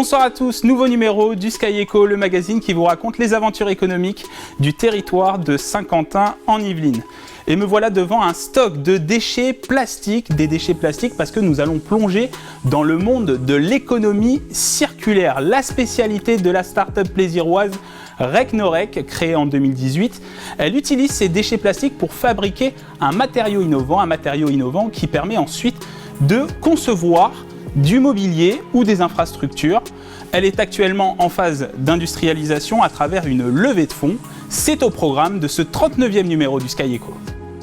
Bonsoir à tous, nouveau numéro du Sky Eco, le magazine qui vous raconte les aventures économiques du territoire de Saint-Quentin en Yvelines. Et me voilà devant un stock de déchets plastiques, des déchets plastiques parce que nous allons plonger dans le monde de l'économie circulaire, la spécialité de la start-up plaisiroise Recnorec, créée en 2018. Elle utilise ces déchets plastiques pour fabriquer un matériau innovant qui permet ensuite de concevoir du mobilier ou des infrastructures. Elle est actuellement en phase d'industrialisation à travers une levée de fonds. C'est au programme de ce 39e numéro du Sky Eco.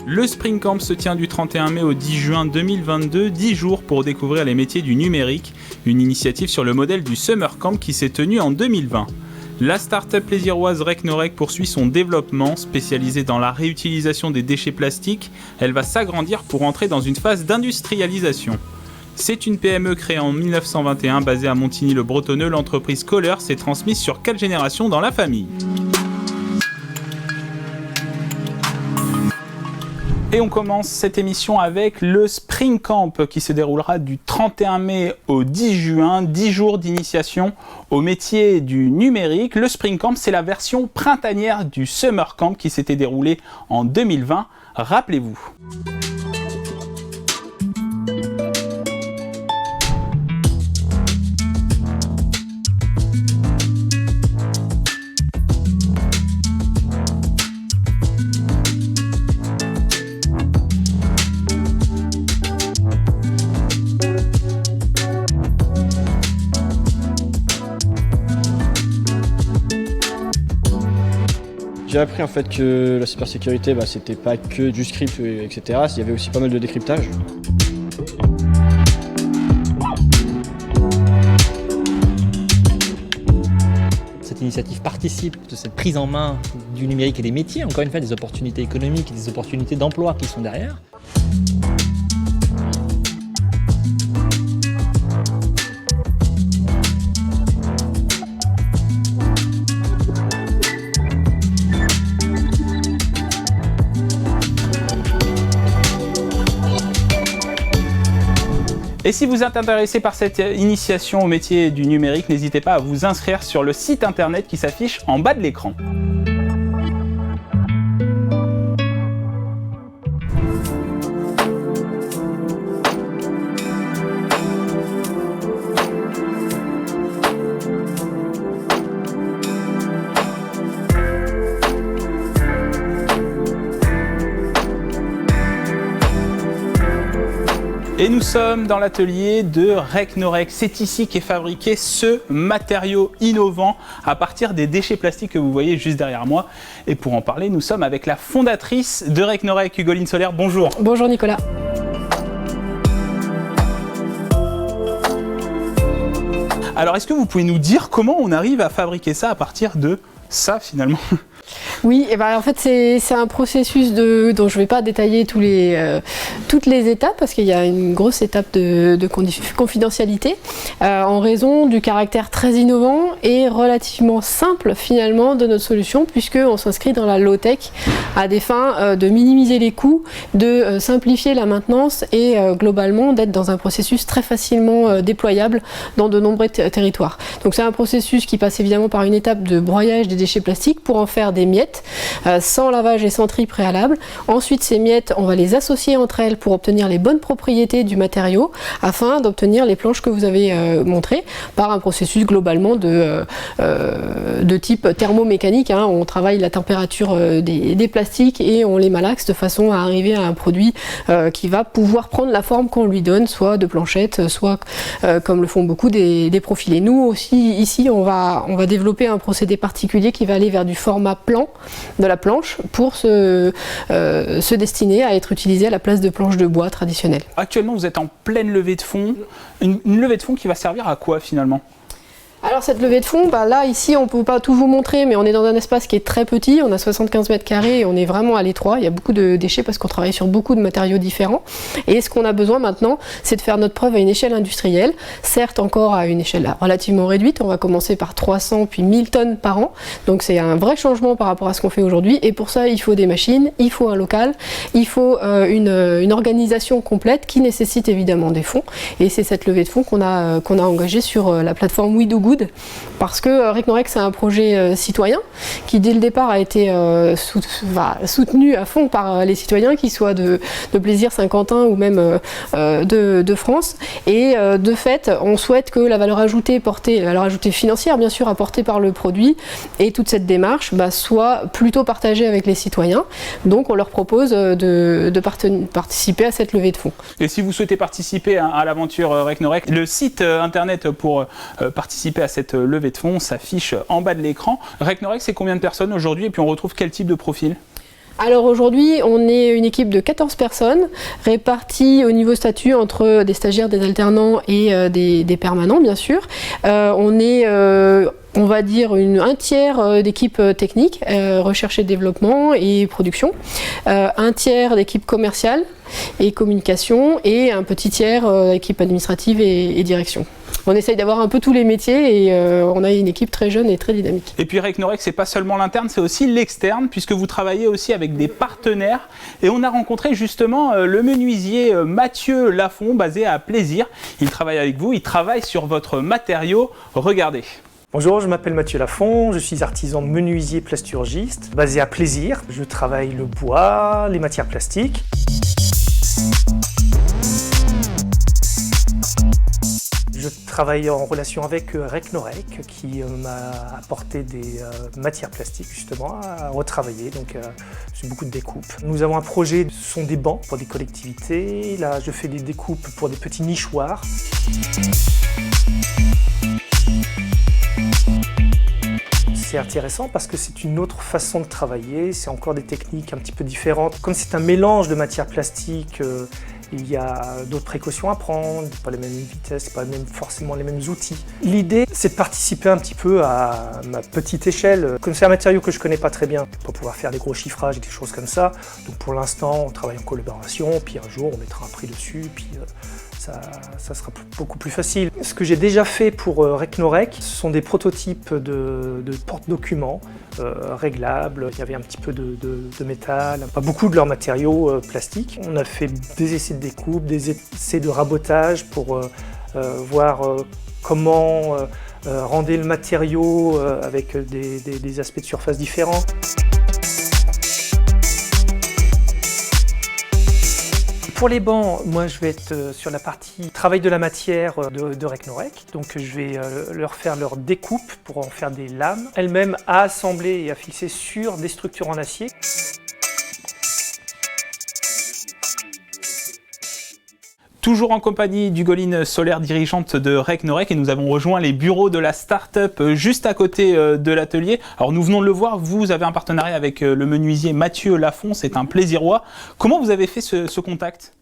Le Spring Camp se tient du 31 mai au 10 juin 2022, 10 jours pour découvrir les métiers du numérique, une initiative sur le modèle du Summer Camp qui s'est tenu en 2020. La start-up plaisiroise Recnorec poursuit son développement, spécialisée dans la réutilisation des déchets plastiques. Elle va s'agrandir pour entrer dans une phase d'industrialisation. C'est une PME créée en 1921, basée à Montigny-le-Bretonneux. L'entreprise Kohler s'est transmise sur 4 générations dans la famille. Et on commence cette émission avec le Spring Camp qui se déroulera du 31 mai au 10 juin, 10 jours d'initiation au métier du numérique. Le Spring Camp, c'est la version printanière du Summer Camp qui s'était déroulé en 2020. Rappelez-vous. J'ai appris en fait que la cybersécurité, c'était pas que du script, etc. Il y avait aussi pas mal de décryptage. Cette initiative participe de cette prise en main du numérique et des métiers, encore une fois des opportunités économiques et des opportunités d'emploi qui sont derrière. Et si vous êtes intéressé par cette initiation au métier du numérique, n'hésitez pas à vous inscrire sur le site internet qui s'affiche en bas de l'écran. Et nous sommes dans l'atelier de Recnorec. C'est ici qu'est fabriqué ce matériau innovant à partir des déchets plastiques que vous voyez juste derrière moi. Et pour en parler, nous sommes avec la fondatrice de Recnorec, Hugoline Soler. Bonjour. Bonjour Nicolas. Alors, est-ce que vous pouvez nous dire comment on arrive à fabriquer ça à partir de ça finalement ? Oui, et en fait c'est un processus dont je ne vais pas détailler toutes les étapes parce qu'il y a une grosse étape de confidentialité en raison du caractère très innovant et relativement simple finalement de notre solution puisqu'on s'inscrit dans la low-tech à des fins de minimiser les coûts, de simplifier la maintenance et globalement d'être dans un processus très facilement déployable dans de nombreux territoires. Donc c'est un processus qui passe évidemment par une étape de broyage des déchets plastiques pour en faire des miettes sans lavage et sans tri préalable. Ensuite, ces miettes, on va les associer entre elles pour obtenir les bonnes propriétés du matériau afin d'obtenir les planches que vous avez montrées par un processus globalement de type thermomécanique. On travaille la température des plastiques et on les malaxe de façon à arriver à un produit qui va pouvoir prendre la forme qu'on lui donne, soit de planchettes, soit comme le font beaucoup des profilés. Nous aussi, ici, on va développer un procédé particulier qui va aller vers du format plan de la planche pour se destiner à être utilisé à la place de planches de bois traditionnelles. Actuellement, vous êtes en pleine levée de fonds. Une levée de fonds qui va servir à quoi finalement ? Alors cette levée de fonds, là ici on ne peut pas tout vous montrer, mais on est dans un espace qui est très petit, on a 75 mètres carrés et on est vraiment à l'étroit, il y a beaucoup de déchets parce qu'on travaille sur beaucoup de matériaux différents. Et ce qu'on a besoin maintenant, c'est de faire notre preuve à une échelle industrielle, certes encore à une échelle relativement réduite, on va commencer par 300 puis 1000 tonnes par an, donc c'est un vrai changement par rapport à ce qu'on fait aujourd'hui, et pour ça il faut des machines, il faut un local, il faut une organisation complète qui nécessite évidemment des fonds, et c'est cette levée de fonds qu'on a engagée sur la plateforme We Do Good, parce que Recnorex c'est un projet citoyen qui dès le départ a été soutenu à fond par les citoyens, qu'ils soient de Plaisir Saint-Quentin ou même de France, et de fait on souhaite que la valeur ajoutée financière bien sûr apportée par le produit et toute cette démarche soit plutôt partagée avec les citoyens, donc on leur propose de participer à cette levée de fonds. Et si vous souhaitez participer à l'aventure Recnorex, le site internet pour participer à cette levée de fonds s'affiche en bas de l'écran. Recnorex, c'est combien de personnes aujourd'hui et puis on retrouve quel type de profil ? Alors aujourd'hui, on est une équipe de 14 personnes réparties au niveau statut entre des stagiaires, des alternants et des permanents bien sûr. On est on va dire un tiers d'équipe technique, recherche et développement et production, un tiers d'équipe commerciale et communication et un petit tiers équipe administrative et direction. On essaye d'avoir un peu tous les métiers et on a une équipe très jeune et très dynamique. Et puis Recnorex, c'est pas seulement l'interne, c'est aussi l'externe, puisque vous travaillez aussi avec des partenaires. Et on a rencontré justement le menuisier Mathieu Lafont, basé à Plaisir. Il travaille avec vous, il travaille sur votre matériau. Regardez. Bonjour, je m'appelle Mathieu Lafont, je suis artisan menuisier plasturgiste, basé à Plaisir. Je travaille le bois, les matières plastiques. Je travaille en relation avec Recnorex qui m'a apporté des matières plastiques justement à retravailler, donc c'est beaucoup de découpes. Nous avons un projet, ce sont des bancs pour des collectivités. Là, je fais des découpes pour des petits nichoirs. C'est intéressant parce que c'est une autre façon de travailler, c'est encore des techniques un petit peu différentes. Comme c'est un mélange de matières plastiques, il y a d'autres précautions à prendre, pas les mêmes vitesses, pas forcément les mêmes outils. L'idée, c'est de participer un petit peu à ma petite échelle. Comme c'est un matériau que je connais pas très bien, pour pouvoir faire des gros chiffrages et des choses comme ça. Donc pour l'instant, on travaille en collaboration, puis un jour on mettra un prix dessus, puis ça sera beaucoup plus facile. Ce que j'ai déjà fait pour Recnorex, ce sont des prototypes de porte-documents réglables. Il y avait un petit peu de métal, pas beaucoup de leurs matériaux plastiques. On a fait des essais de découpe, des essais de rabotage pour voir comment rendre le matériau avec des aspects de surface différents. Pour les bancs, moi je vais être sur la partie travail de la matière de Recnorex. Donc je vais leur faire leur découpe pour en faire des lames, elles-mêmes à assembler et à fixer sur des structures en acier. Toujours en compagnie d'Hugoline Soler, dirigeante de Recnorex, et nous avons rejoint les bureaux de la start-up juste à côté de l'atelier. Alors nous venons de le voir, vous avez un partenariat avec le menuisier Mathieu Lafont, c'est un Plaisirois. Comment vous avez fait ce contact ?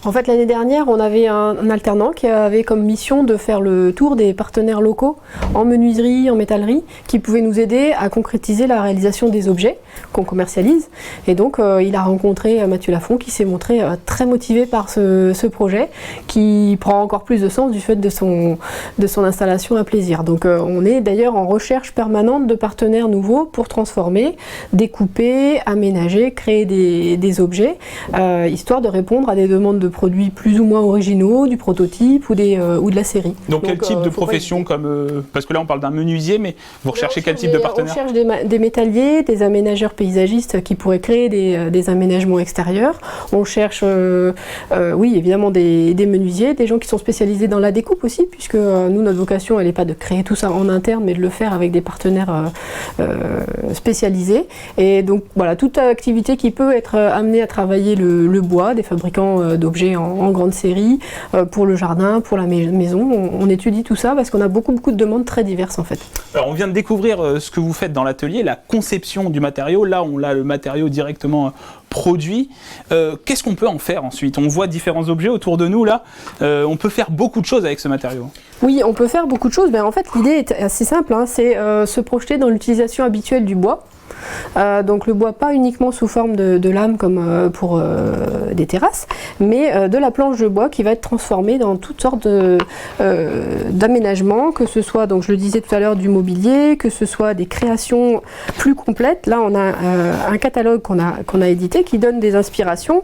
En fait, l'année dernière, on avait un alternant qui avait comme mission de faire le tour des partenaires locaux en menuiserie, en métallerie, qui pouvaient nous aider à concrétiser la réalisation des objets qu'on commercialise. Et donc, il a rencontré Mathieu Lafont qui s'est montré très motivé par ce projet, qui prend encore plus de sens du fait de son installation à Plaisir. Donc, on est d'ailleurs en recherche permanente de partenaires nouveaux pour transformer, découper, aménager, créer des objets, histoire de répondre à des demandes de produits plus ou moins originaux, du prototype ou de la série. Donc quel type de profession parce que là on parle d'un menuisier, mais vous recherchez quel type de partenaire ? On cherche des métalliers, des aménageurs paysagistes qui pourraient créer des aménagements extérieurs. On cherche, oui évidemment des menuisiers, des gens qui sont spécialisés dans la découpe aussi, puisque nous notre vocation elle n'est pas de créer tout ça en interne, mais de le faire avec des partenaires spécialisés. Et donc voilà, toute activité qui peut être amenée à travailler le bois, des fabricants d'objets en grande série, pour le jardin, pour la maison. On étudie tout ça parce qu'on a beaucoup de demandes très diverses en fait. Alors on vient de découvrir ce que vous faites dans l'atelier, la conception du matériau. Là on a le matériau directement produit, qu'est-ce qu'on peut en faire ensuite? On voit différents objets autour de nous là, on peut faire beaucoup de choses avec ce matériau. Oui, on peut faire beaucoup de choses. En fait, l'idée est assez simple, hein, c'est se projeter dans l'utilisation habituelle du bois. Donc le bois pas uniquement sous forme de lame comme pour des terrasses, mais de la planche de bois qui va être transformée dans toutes sortes d'aménagements, que ce soit, donc je le disais tout à l'heure, du mobilier, que ce soit des créations plus complètes. Là on a un catalogue qu'on a édité qui donne des inspirations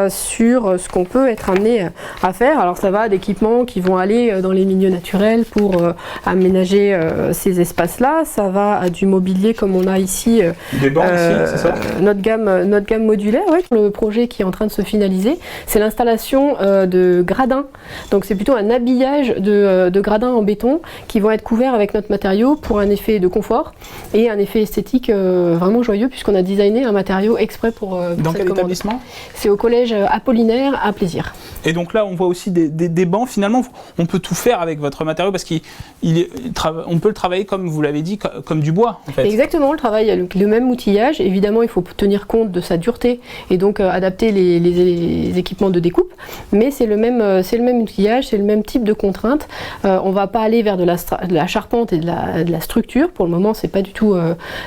sur ce qu'on peut être amené à faire. Alors ça va d'équipements qui vont aller dans les milieux naturels pour aménager ces espaces-là, ça va à du mobilier comme on a ici. Des bancs ici, c'est ça? Notre gamme modulaire, ouais. Le projet qui est en train de se finaliser, c'est l'installation de gradins. Donc c'est plutôt un habillage de gradins en béton qui vont être couverts avec notre matériau pour un effet de confort et un effet esthétique vraiment joyeux, puisqu'on a designé un matériau exprès pour Dans cette quel commande. établissement? C'est au collège Apollinaire à Plaisir. Et donc là, on voit aussi des bancs. Finalement, on peut tout faire avec votre matériau parce qu'on peut le travailler, comme vous l'avez dit, comme du bois, en fait. Exactement, le travail a le même outillage. Évidemment, il faut tenir compte de sa dureté et donc adapter les équipements de découpe. Mais c'est le même outillage, c'est le même type de contrainte. On ne va pas aller vers de la charpente et de la structure. Pour le moment, c'est pas du tout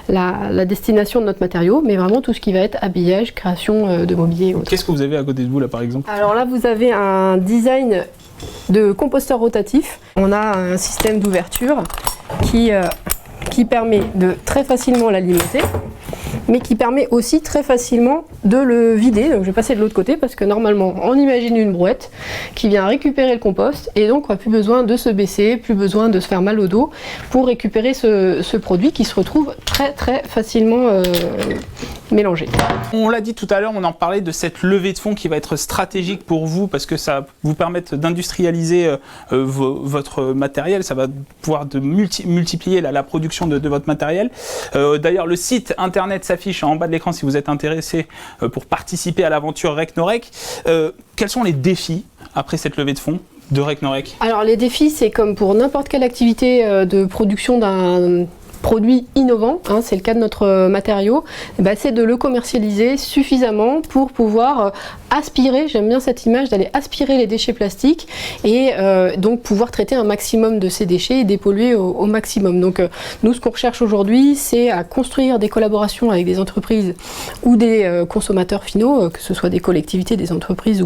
la destination de notre matériau, mais vraiment tout ce qui va être habillage, création de mobilier et autres. Qu'est-ce que vous avez à côté de vous là, par exemple? Alors là, vous avez un design de composteur rotatif. On a un système d'ouverture qui permet de très facilement l'alimenter, mais qui permet aussi très facilement de le vider. Donc je vais passer de l'autre côté parce que normalement on imagine une brouette qui vient récupérer le compost et donc on n'a plus besoin de se baisser, plus besoin de se faire mal au dos pour récupérer ce produit qui se retrouve très facilement mélangé. On l'a dit tout à l'heure, on en parlait de cette levée de fonds qui va être stratégique pour vous parce que ça va vous permettre d'industrialiser votre matériel, ça va pouvoir multiplier la production de votre matériel. D'ailleurs, le site internet s'affiche en bas de l'écran si vous êtes intéressé pour participer à l'aventure Recnorec. Quels sont les défis après cette levée de fonds de Recnorec? Alors les défis, c'est comme pour n'importe quelle activité de production d'un produit innovant, hein, c'est le cas de notre matériau, c'est de le commercialiser suffisamment pour pouvoir aspirer, j'aime bien cette image, d'aller aspirer les déchets plastiques et donc pouvoir traiter un maximum de ces déchets et dépolluer au maximum. Donc nous, ce qu'on recherche aujourd'hui, c'est à construire des collaborations avec des entreprises ou des consommateurs finaux, que ce soit des collectivités, des entreprises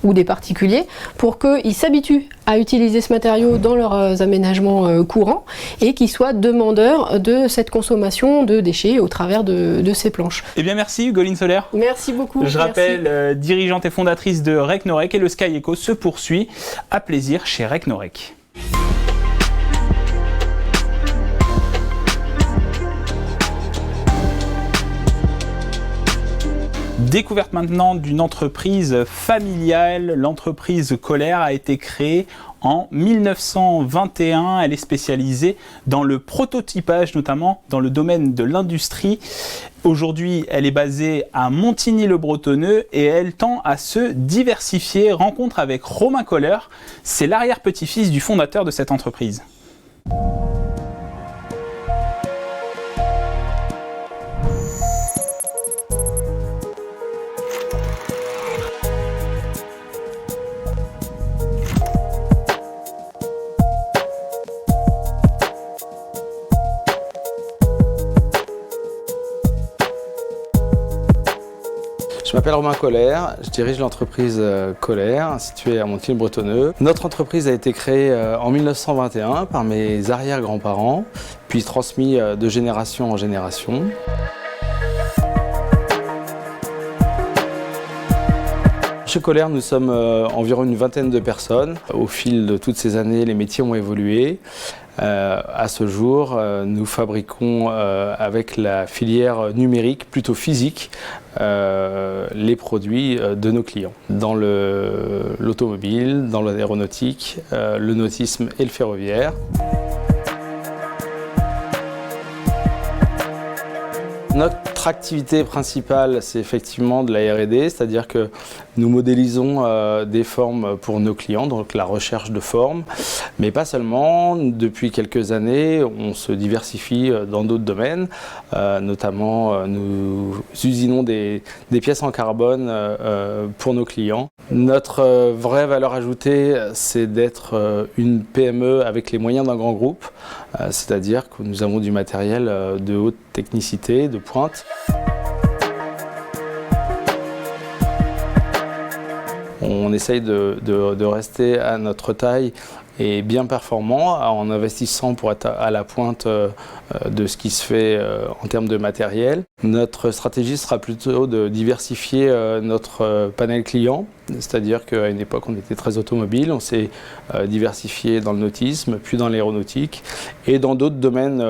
ou des particuliers, pour qu'ils s'habituent à utiliser ce matériau dans leurs aménagements courants et qu'ils soient demandeurs de cette consommation de déchets au travers de ces planches. Eh bien merci Hugoline Solaire. Merci beaucoup. Je rappelle, dirigeante et fondatrice de Recnorec, et le Sky Eco se poursuit à plaisir chez Recnorec. Découverte maintenant d'une entreprise familiale, l'entreprise Kohler a été créée en 1921. Elle est spécialisée dans le prototypage, notamment dans le domaine de l'industrie. Aujourd'hui, elle est basée à Montigny-le-Bretonneux et elle tend à se diversifier. Rencontre avec Romain Kohler, c'est l'arrière-petit-fils du fondateur de cette entreprise. Je m'appelle Romain Kohler, je dirige l'entreprise Kohler, située à Montigny-le-Bretonneux. Notre entreprise a été créée en 1921 par mes arrière-grands-parents, puis transmise de génération en génération. Chez Kohler, nous sommes environ une vingtaine de personnes. Au fil de toutes ces années, les métiers ont évolué. À ce jour, nous fabriquons avec la filière numérique, plutôt physique, les produits de nos clients. Dans l'automobile, dans l'aéronautique, le nautisme et le ferroviaire. Notre notre activité principale, c'est effectivement de la R&D, c'est-à-dire que nous modélisons des formes pour nos clients, donc la recherche de formes, mais pas seulement. Depuis quelques années, on se diversifie dans d'autres domaines, notamment nous usinons des pièces en carbone pour nos clients. Notre vraie valeur ajoutée, c'est d'être une PME avec les moyens d'un grand groupe, c'est-à-dire que nous avons du matériel de haute technicité, de pointe. On essaye de rester à notre taille et bien performant en investissant pour être à la pointe de ce qui se fait en termes de matériel. Notre stratégie sera plutôt de diversifier notre panel client, c'est-à-dire qu'à une époque on était très automobile, on s'est diversifié dans le nautisme, puis dans l'aéronautique et dans d'autres domaines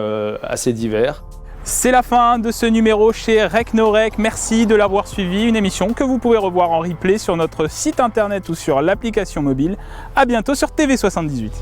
assez divers. C'est la fin de ce numéro chez Recnorec. Merci de l'avoir suivi. Une émission que vous pouvez revoir en replay sur notre site internet ou sur l'application mobile. À bientôt sur TV78.